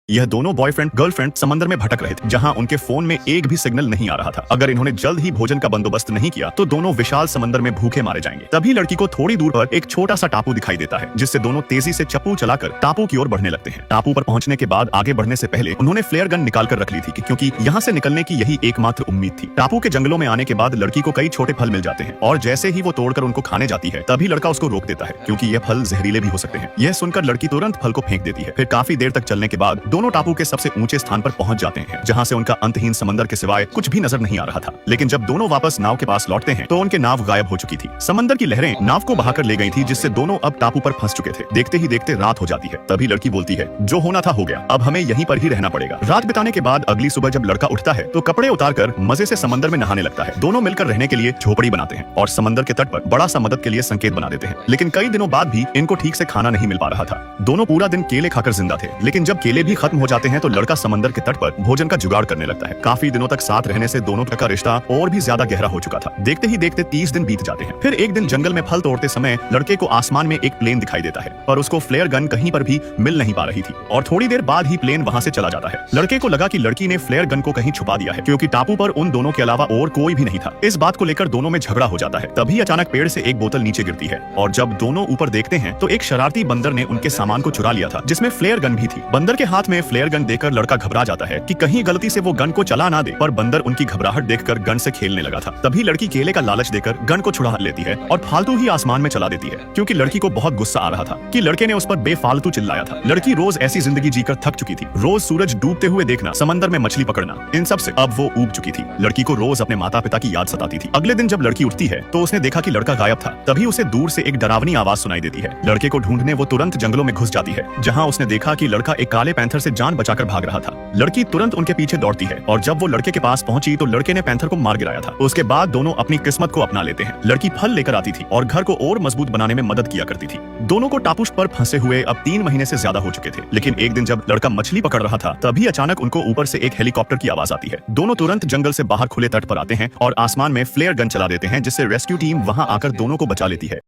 यह दोनों boyfriend girlfriend समंदर में भटक रहे थे, जहां उनके फोन में एक भी सिग्नल नहीं आ रहा था। अगर इन्होंने जल्द ही भोजन का बंदोबस्त नहीं किया तो दोनों विशाल समंदर में भूखे मारे जाएंगे। तभी लड़की को थोड़ी दूर पर एक छोटा सा टापू दिखाई देता है, जिससे दोनों तेजी से चप्पू चलाकर टापू की ओर बढ़ने लगते हैं। टापू पर पहुंचने के बाद आगे बढ़ने से पहले उन्होंने फ्लेयर गन निकाल कर रख ली थी, क्योंकि यहाँ से निकलने की यही एकमात्र उम्मीद थी। टापू के जंगलों में आने के बाद लड़की को कई छोटे फल मिल जाते हैं, और जैसे ही वो तोड़कर उनको खाने जाती है तभी लड़का उसको रोक देता है, क्योंकि ये फल जहरीले भी हो सकते हैं। यह सुनकर लड़की तुरंत फल को फेंक देती है। फिर काफी देर तक चलने के बाद दोनों टापू के सबसे ऊंचे स्थान पर पहुंच जाते हैं, जहां से उनका अंतहीन समंदर के सिवाय कुछ भी नजर नहीं आ रहा था। लेकिन जब दोनों वापस नाव के पास लौटते हैं तो उनके नाव गायब हो चुकी थी। समंदर की लहरें नाव को बहाकर ले गई थी, जिससे दोनों अब टापू पर फंस चुके थे। देखते ही देखते रात हो जाती है। तभी लड़की बोलती है, जो होना था हो गया, अब हमें यहीं पर ही रहना पड़ेगा। रात बिताने के बाद अगली सुबह जब लड़का उठता है तो कपड़े उतारकर मजे से समंदर में नहाने लगता है। दोनों मिलकर रहने के लिए झोपड़ी बनाते हैं और समंदर के तट पर बड़ा सा मदद के लिए संकेत बना देते हैं। लेकिन कई दिनों बाद भी इनको ठीक से खाना नहीं मिल पा रहा था। दोनों पूरा दिन केले खाकर जिंदा थे, लेकिन जब केले भी खत्म हो जाते हैं तो लड़का समंदर के तट पर भोजन का जुगाड़ करने लगता है। काफी दिनों तक साथ रहने से दोनों का रिश्ता और भी ज्यादा गहरा हो चुका था। देखते ही देखते 30 दिन बीत जाते हैं। फिर एक दिन जंगल में फल तोड़ते समय लड़के को आसमान में एक प्लेन दिखाई देता है, पर उसको फ्लेयर गन कहीं पर भी मिल नहीं पा रही थी, और थोड़ी देर बाद ही प्लेन वहां से चला जाता है। लड़के को लगा कि लड़की ने फ्लेयर गन को कहीं छुपा दिया है, क्योंकि टापू पर उन दोनों के अलावा और कोई भी नहीं था। इस बात को लेकर दोनों में झगड़ा हो जाता है। तभी अचानक पेड़ से एक बोतल नीचे गिरती है, और जब दोनों ऊपर देखते हैं तो एक शरारती बंदर ने उनके सामान को चुरा लिया था, जिसमें फ्लेयर गन भी थी। बंदर के हाथ में फ्लेयर गन देखकर लड़का घबरा जाता है कि कहीं गलती से वो गन को चला ना दे, पर बंदर उनकी घबराहट देखकर गन से खेलने लगा था। तभी लड़की केले का लालच देकर गन को छुड़ा लेती है और फालतू ही आसमान में चला देती है, क्योंकि लड़की को बहुत गुस्सा आ रहा था कि लड़के ने उस पर बेफालतू चिल्लाया था। लड़की रोज ऐसी जिंदगी जीकर थक चुकी थी। रोज सूरज डूबते हुए देखना, समंदर में मछली पकड़ना, इन सब से अब वो ऊब चुकी थी। लड़की को रोज अपने माता पिता की याद सताती थी। अगले दिन जब लड़की उठती है तो उसने देखा कि लड़का गायब था। तभी उसे दूर से एक डरावनी आवाज सुनाई देती है। लड़के को ढूंढने वो तुरंत जंगलों में घुस जाती है, जहाँ उसने देखा कि लड़का एक काले पैंथर से जान बचाकर भाग रहा था। लड़की तुरंत उनके पीछे दौड़ती है, और जब वो लड़के के पास पहुंची तो लड़के ने पैंथर को मार गिराया था। उसके बाद दोनों अपनी किस्मत को अपना लेते हैं। लड़की फल लेकर आती थी और घर को और मजबूत बनाने में मदद किया करती थी। दोनों को टापू पर फंसे हुए अब 3 महीने से ज्यादा हो चुके थे। लेकिन एक दिन जब लड़का मछली पकड़ रहा था तभी अचानक उनको ऊपर से एक हेलीकॉप्टर की आवाज आती है। दोनों तुरंत जंगल से बाहर खुले तट पर आते हैं और आसमान में फ्लेयर गन चला देते हैं, जिससे रेस्क्यू टीम वहां आकर दोनों को बचा लेती है।